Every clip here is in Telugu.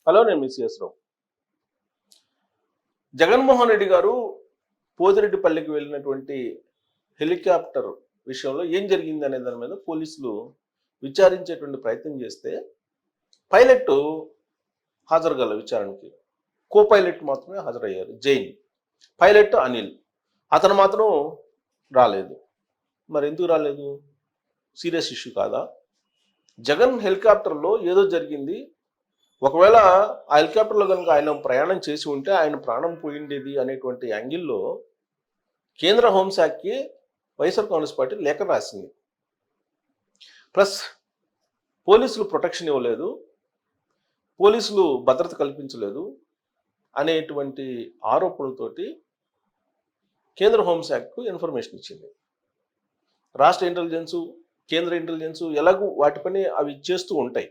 హలో, నేను మీ సిఎస్ రావు. జగన్మోహన్ రెడ్డి గారు పోతిరెడ్డిపల్లికి వెళ్ళినటువంటి హెలికాప్టర్ విషయంలో ఏం జరిగింది అనే దాని మీద పోలీసులు విచారించేటువంటి ప్రయత్నం చేస్తే పైలట్ హాజరు కాల విచారణకి. కో పైలట్ మాత్రమే హాజరయ్యారు, జైన్. పైలట్ అనిల్, అతను మాత్రం రాలేదు. మరి ఎందుకు రాలేదు? సీరియస్ ఇష్యూ కాదా? జగన్ హెలికాప్టర్లో ఏదో జరిగింది. ఒకవేళ ఆ హెలికాప్టర్లో కనుక ఆయన ప్రయాణం చేసి ఉంటే ఆయన ప్రాణం పోయిండేది అనేటువంటి యాంగిల్లో కేంద్ర హోంశాఖకి వైఎస్ఆర్ కాంగ్రెస్ పార్టీ లేఖ రాసింది. ప్లస్ పోలీసులు ప్రొటెక్షన్ ఇవ్వలేదు, పోలీసులు భద్రత కల్పించలేదు అనేటువంటి ఆరోపణలతోటి కేంద్ర హోంశాఖకు ఇన్ఫర్మేషన్ ఇచ్చింది. రాష్ట్ర ఇంటెలిజెన్సు, కేంద్ర ఇంటెలిజెన్సు ఎలాగూ వాటి పని అవి చేస్తూ ఉంటాయి.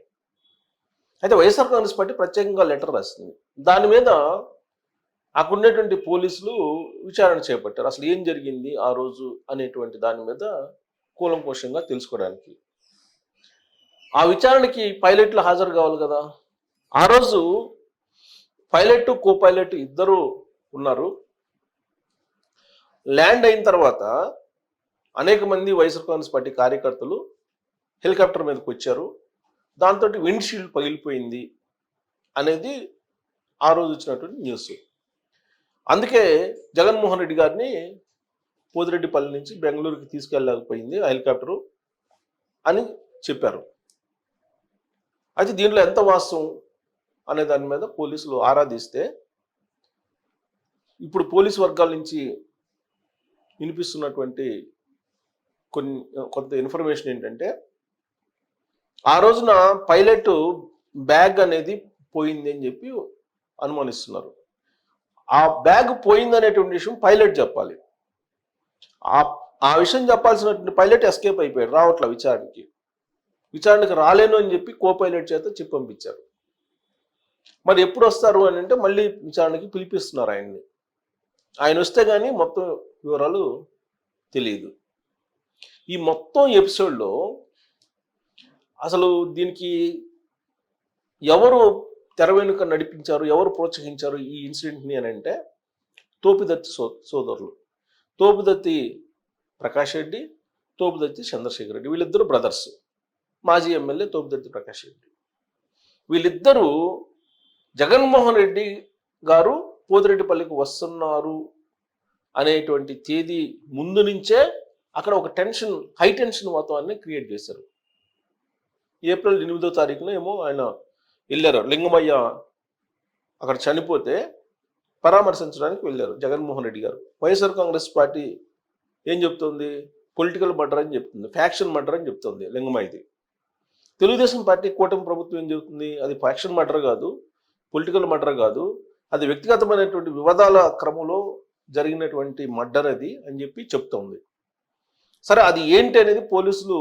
అయితే వైఎస్ఆర్ కాంగ్రెస్ పార్టీ ప్రత్యేకంగా లెటర్ రాసింది. దాని మీద అక్కడ ఉన్నటువంటి పోలీసులు విచారణ చేపట్టారు. అసలు ఏం జరిగింది ఆ రోజు అనేటువంటి దాని మీద కూలంకోశంగా తెలుసుకోవడానికి. ఆ విచారణకి పైలట్లు హాజరు కావాలి కదా. ఆ రోజు పైలట్, కో పైలట్ ఇద్దరు ఉన్నారు. ల్యాండ్ అయిన తర్వాత అనేక మంది వైఎస్ఆర్ కాంగ్రెస్ పార్టీ కార్యకర్తలు హెలికాప్టర్ మీదకి వచ్చారు. దాంతో విండ్షీల్డ్ పగిలిపోయింది అనేది ఆ రోజు వచ్చినటువంటి న్యూస్. అందుకే జగన్మోహన్ రెడ్డి గారిని పోతిరెడ్డిపల్లి నుంచి బెంగళూరుకి తీసుకెళ్ళలేకపోయింది ఆ హెలికాప్టరు అని చెప్పారు. అయితే దీంట్లో ఎంత వాస్తవం అనే దాని మీద పోలీసులు ఆరాధిస్తే ఇప్పుడు పోలీసు వర్గాల నుంచి వినిపిస్తున్నటువంటి కొంత ఇన్ఫర్మేషన్ ఏంటంటే, ఆ రోజున పైలట్ బ్యాగ్ అనేది పోయింది అని చెప్పి అనుమానిస్తున్నారు. ఆ బ్యాగ్ పోయింది అనేటువంటి విషయం పైలట్ చెప్పాలి. ఆ విషయం చెప్పాల్సినటువంటి పైలట్ ఎస్కేప్ అయిపోయాడు, రావట్ల విచారణకి రాలేను అని చెప్పి కో పైలట్ చేత చెప్పి పంపించారు. మరి ఎప్పుడు వస్తారు అని అంటే మళ్ళీ విచారణకి పిలిపిస్తున్నారు ఆయన్ని. ఆయన వస్తే కానీ మొత్తం వివరాలు తెలియదు. ఈ మొత్తం ఎపిసోడ్లో అసలు దీనికి ఎవరు తెర వెనుక నడిపించారు, ఎవరు ప్రోత్సహించారు ఈ ఇన్సిడెంట్ని అని అంటే తోపుదత్తి సోదరులు. తోపుదత్తి ప్రకాష్ రెడ్డి, తోపుదత్తి చంద్రశేఖర్ రెడ్డి, వీళ్ళిద్దరూ బ్రదర్స్. మాజీ ఎమ్మెల్యే తోపుదత్తి ప్రకాష్ రెడ్డి. వీళ్ళిద్దరూ జగన్మోహన్ రెడ్డి గారు పోతిరెడ్డిపల్లికి వస్తున్నారు అనేటువంటి తేదీ ముందు నుంచే అక్కడ ఒక హై టెన్షన్ వాతావరణాన్ని క్రియేట్ చేశారు. ఏప్రిల్ 8వ తారీఖున ఏమో ఆయన వెళ్ళారు. లింగమయ్య అక్కడ చనిపోతే పరామర్శించడానికి వెళ్ళారు జగన్మోహన్ రెడ్డి గారు. వైఎస్ఆర్ కాంగ్రెస్ పార్టీ ఏం చెప్తుంది? పొలిటికల్ మర్డర్ అని చెప్తుంది, ఫ్యాక్షన్ మర్డర్ అని చెప్తుంది లింగమయ్యది. తెలుగుదేశం పార్టీ కూటమి ప్రభుత్వం ఏం చెబుతుంది? అది ఫ్యాక్షన్ మర్డర్ కాదు, పొలిటికల్ మర్డర్ కాదు, అది వ్యక్తిగతమైనటువంటి వివాదాల క్రమంలో జరిగినటువంటి మర్డర్ అది అని చెప్పి చెప్తోంది. సరే, అది ఏంటి అనేది పోలీసులు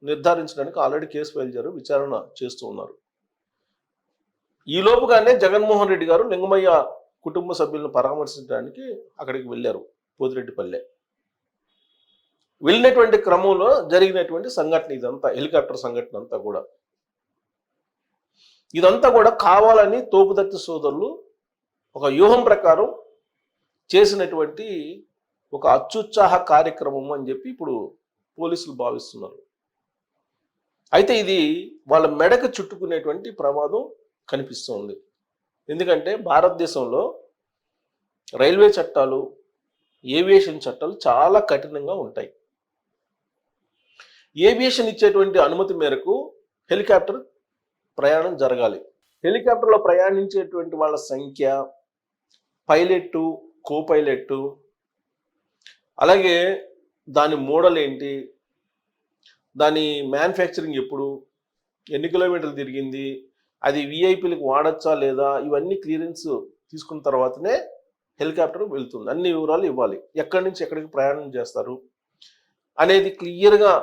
నిర్ధారించడానికి ఆల్రెడీ కేసు ఫైల్ చేశారు, విచారణ చేస్తూ ఉన్నారు. ఈ లోపుగానే జగన్మోహన్ రెడ్డి గారు లింగమయ్య కుటుంబ సభ్యులను పరామర్శించడానికి అక్కడికి వెళ్ళారు పోతిరెడ్డిపల్లె. వెళ్ళినటువంటి క్రమంలో జరిగినటువంటి సంఘటన ఇదంతా, హెలికాప్టర్ సంఘటన అంతా కూడా. ఇదంతా కూడా కావాలని తోపుదత్తి సోదరులు ఒక వ్యూహం ప్రకారం చేసినటువంటి ఒక అత్యుత్సాహ కార్యక్రమం అని చెప్పి ఇప్పుడు పోలీసులు భావిస్తున్నారు. అయితే ఇది వాళ్ళ మెడకు చుట్టుకునేటువంటి ప్రమాదం కనిపిస్తుంది. ఎందుకంటే భారతదేశంలో రైల్వే చట్టాలు, ఏవియేషన్ చట్టాలు చాలా కఠినంగా ఉంటాయి. ఏవియేషన్ ఇచ్చేటువంటి అనుమతి మేరకు హెలికాప్టర్ ప్రయాణం జరగాలి. హెలికాప్టర్లో ప్రయాణించేటువంటి వాళ్ళ సంఖ్య, పైలట్, కో పైలట్, అలాగే దాని మోడల్ ఏంటి, దాని మ్యానుఫ్యాక్చరింగ్ ఎప్పుడు, ఎన్ని కిలోమీటర్లు తిరిగింది, అది విఐపీలకు వాడచ్చా లేదా, ఇవన్నీ క్లియరెన్స్ తీసుకున్న తర్వాతనే హెలికాప్టర్ వెళ్తుంది. అన్ని వివరాలు ఇవ్వాలి. ఎక్కడి నుంచి ఎక్కడికి ప్రయాణం చేస్తారు అనేది క్లియర్గా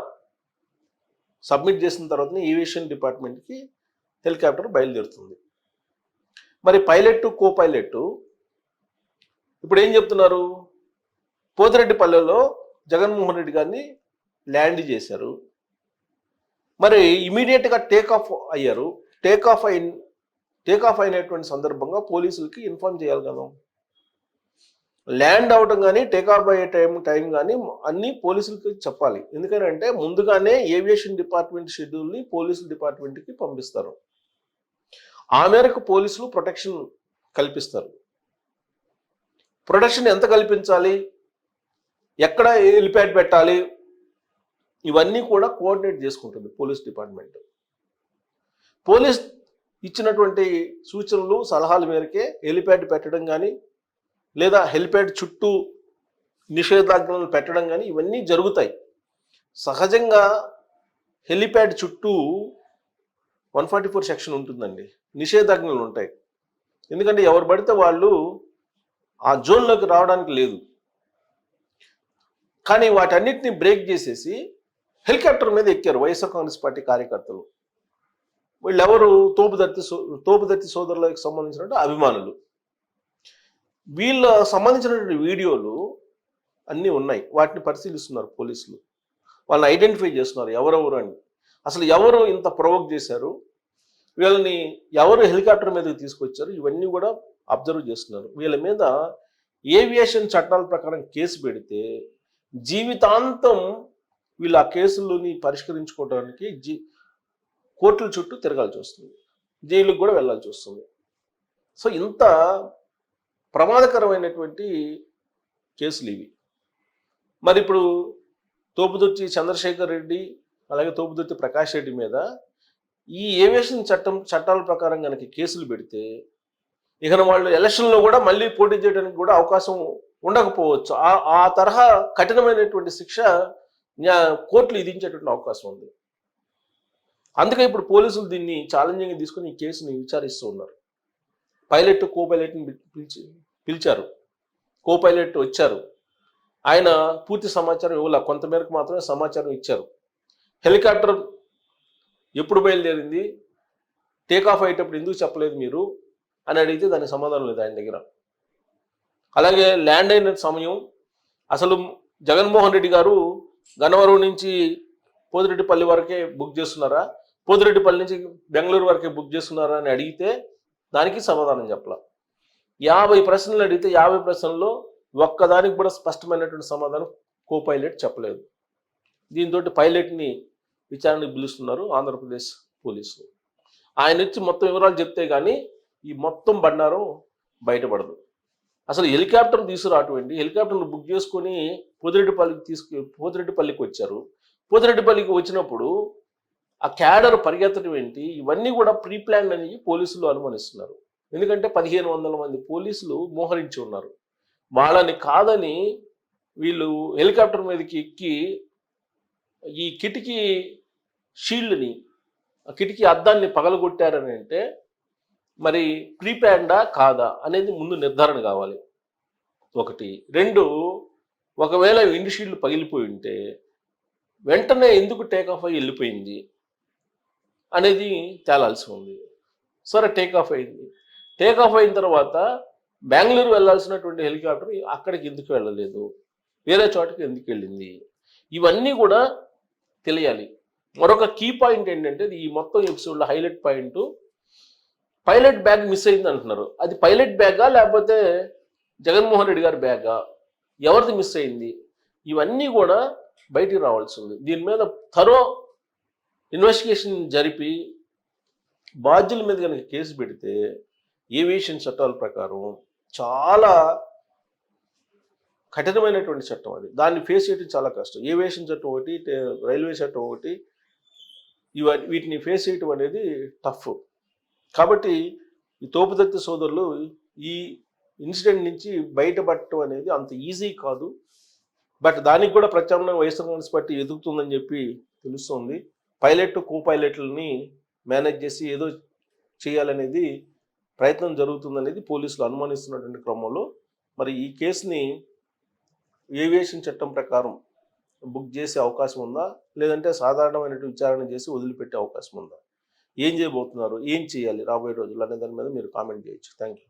సబ్మిట్ చేసిన తర్వాతనే ఏవియేషన్ డిపార్ట్మెంట్కి హెలికాప్టర్ బయలుదేరుతుంది. మరి పైలట్, కో పైలట్ ఇప్పుడు ఏం చెప్తున్నారు? పోతిరెడ్డిపల్లెలో జగన్మోహన్ రెడ్డి గారిని ల్యాండ్ చేశారు. మరి ఇమీడియట్గా టేక్ ఆఫ్ అయ్యారు. టేక్ ఆఫ్ అయిన టేక్ ఆఫ్ అయినటువంటి సందర్భంగా పోలీసులకి ఇన్ఫార్మ్ చేయాలి కదా. ల్యాండ్ అవడం కానీ టేక్ ఆఫ్ అయ్యే టైం కానీ అన్నీ పోలీసులకి చెప్పాలి. ఎందుకంటే ముందుగానే ఏవియేషన్ డిపార్ట్మెంట్ షెడ్యూల్ని పోలీసుల డిపార్ట్మెంట్కి పంపిస్తారు. ఆ మేరకు పోలీసులు ప్రొటెక్షన్ కల్పిస్తారు. ప్రొటెక్షన్ ఎంత కల్పించాలి, ఎక్కడ హెలిప్యాడ్ పెట్టాలి, ఇవన్నీ కూడా కోఆర్డినేట్ చేసుకుంటుంది పోలీస్ డిపార్ట్మెంట్. పోలీస్ ఇచ్చినటువంటి సూచనలు సలహాల మేరకే హెలిప్యాడ్ పెట్టడం కానీ లేదా హెలిప్యాడ్ చుట్టూ నిషేధాజ్ఞలు పెట్టడం కానీ ఇవన్నీ జరుగుతాయి. సహజంగా హెలిప్యాడ్ చుట్టూ 144 సెక్షన్ ఉంటుందండి, నిషేధాజ్ఞలు ఉంటాయి. ఎందుకంటే ఎవరు పడితే వాళ్ళు ఆ జోన్లోకి రావడానికి లేదు. కానీ వాటన్నిటిని బ్రేక్ చేసేసి హెలికాప్టర్ మీద ఎక్కారు వైఎస్ఆర్ కాంగ్రెస్ పార్టీ కార్యకర్తలు. వీళ్ళెవరు? తోపుదత్తి సోదరులకు సంబంధించినటువంటి అభిమానులు. వీళ్ళ సంబంధించినటువంటి వీడియోలు అన్నీ ఉన్నాయి, వాటిని పరిశీలిస్తున్నారు పోలీసులు. వాళ్ళని ఐడెంటిఫై చేస్తున్నారు ఎవరెవరు అని. అసలు ఎవరు ఇంత ప్రొవోక్ చేశారు, వీళ్ళని ఎవరు హెలికాప్టర్ మీదకి తీసుకొచ్చారు, ఇవన్నీ కూడా అబ్జర్వ్ చేస్తున్నారు. వీళ్ళ మీద ఏవియేషన్ చట్టాల ప్రకారం కేసు పెడితే జీవితాంతం వీళ్ళు ఆ కేసులని పరిష్కరించుకోవడానికి కోర్టుల చుట్టూ తిరగాల్సి వస్తుంది, జైలుకు కూడా వెళ్ళాల్సి వస్తుంది. సో ఇంత ప్రమాదకరమైనటువంటి కేసులు ఇవి. మరి ఇప్పుడు తోపుదుర్తి చంద్రశేఖర్ రెడ్డి అలాగే తోపుదుర్తి ప్రకాష్ రెడ్డి మీద ఈ ఏవియేషన్ చట్టాల ప్రకారం కనుక కేసులు పెడితే ఇక వాళ్ళు ఎలక్షన్లో కూడా మళ్ళీ పోటీ చేయడానికి కూడా అవకాశం ఉండకపోవచ్చు. ఆ తరహా కఠినమైనటువంటి శిక్ష కోర్టులు విధించేటువంటి అవకాశం ఉంది. అందుకే ఇప్పుడు పోలీసులు దీన్ని ఛాలెంజింగ్గా తీసుకుని ఈ కేసుని విచారిస్తూ ఉన్నారు. పైలట్ కో పైలట్ని పిలిచారు, కో పైలట్ వచ్చారు. ఆయన పూర్తి సమాచారం ఇవ్వాల, కొంతమేరకు మాత్రమే సమాచారం ఇచ్చారు. హెలికాప్టర్ ఎప్పుడు బయలుదేరింది, టేక్ ఆఫ్ అయ్యేటప్పుడు ఎందుకు చెప్పలేదు మీరు అని అడిగితే దానికి సమాధానం లేదు ఆయన దగ్గర. అలాగే ల్యాండ్ అయిన సమయం, అసలు జగన్మోహన్ రెడ్డి గారు గన్నవరం నుంచి పోతిరెడ్డిపల్లి వరకే బుక్ చేస్తున్నారా, పోతిరెడ్డిపల్లి నుంచి బెంగళూరు వరకే బుక్ చేస్తున్నారా అని అడిగితే దానికి సమాధానం చెప్పాల. 50 ప్రశ్నలు అడిగితే 50 ప్రశ్నల్లో ఒక్కదానికి కూడా స్పష్టమైనటువంటి సమాధానం కో పైలట్ చెప్పలేదు. దీంతో పైలట్ని విచారణకు పిలుస్తున్నారు ఆంధ్రప్రదేశ్ పోలీసులు. ఆయన వచ్చి మొత్తం వివరాలు చెప్తే కానీ ఈ మొత్తం బండారం బయటపడదు. అసలు హెలికాప్టర్ తీసుకురాటువంటి హెలికాప్టర్ను బుక్ చేసుకొని పోతిరెడ్డిపల్లికి వచ్చారు. పోతిరెడ్డిపల్లికి వచ్చినప్పుడు ఆ క్యాడర్ పరిగెత్తడం ఏంటి, ఇవన్నీ కూడా ప్రీ ప్లాన్ అని పోలీసులు అనుమానిస్తున్నారు. ఎందుకంటే 1500 మంది పోలీసులు మోహరించి ఉన్నారు. వాళ్ళని కాదని వీళ్ళు హెలికాప్టర్ మీదకి ఎక్కి ఈ కిటికీ షీల్డ్ని, ఆ కిటికీ అద్దాన్ని పగలగొట్టారని అంటే మరి ప్రీ ప్లాన్డా కాదా అనేది ముందు నిర్ధారణ కావాలి. ఒకటి. 2, ఒకవేళ విండ్ షీల్డ్ పగిలిపోయి ఉంటే వెంటనే ఎందుకు టేక్ ఆఫ్ అయ్యి వెళ్ళిపోయింది అనేది తేలాల్సి ఉంది. సరే, టేక్ ఆఫ్ అయింది. టేక్ ఆఫ్ అయిన తర్వాత బెంగళూరు వెళ్ళాల్సినటువంటి హెలికాప్టర్ అక్కడికి ఎందుకు వెళ్ళలేదు, వేరే చోటకి ఎందుకు వెళ్ళింది, ఇవన్నీ కూడా తెలియాలి. మరొక కీ పాయింట్ ఏంటంటే ఈ మొత్తం ఎపిసోడ్లో highlight point, pilot bag miss అయింది అంటున్నారు. అది పైలట్ బ్యాగా లేకపోతే జగన్మోహన్ రెడ్డి గారి బ్యాగా, ఎవరిది మిస్ అయింది, ఇవన్నీ కూడా బయటికి రావాల్సి ఉంది. దీని మీద థరో ఇన్వెస్టిగేషన్ జరిపి బాధ్యుల మీద కనుక కేసు పెడితే ఏవియేషన్ చట్టాల ప్రకారం చాలా కఠినమైనటువంటి చట్టం అది. దాన్ని ఫేస్ చేయడం చాలా కష్టం. ఏవియేషన్ చట్టం ఒకటి, రైల్వే చట్టం ఒకటి, వీటిని ఫేస్ చేయటం అనేది టఫ్. కాబట్టి ఈ తోపుదత్తి సోదరులు ఈ ఇన్సిడెంట్ నుంచి బయటపడటం అనేది అంత ఈజీ కాదు. బట్ దానికి కూడా ప్రత్యామ్నాయం వైఎస్ఆర్ కాంగ్రెస్ పార్టీ ఎదుగుతుందని చెప్పి తెలుస్తుంది. పైలట్ కో పైలట్లని మేనేజ్ చేసి ఏదో చేయాలనేది ప్రయత్నం జరుగుతుందనేది పోలీసులు అనుమానిస్తున్నటువంటి క్రమంలో మరి ఈ కేసుని ఏవియేషన్ చట్టం ప్రకారం బుక్ చేసే అవకాశం ఉందా, లేదంటే సాధారణమైనటువంటి విచారణ చేసి వదిలిపెట్టే అవకాశం ఉందా, ఏం చేయబోతున్నారు, ఏం చేయాలి రాబోయే రోజులు అనే దాని మీద మీరు కామెంట్ చేయొచ్చు. Thank you.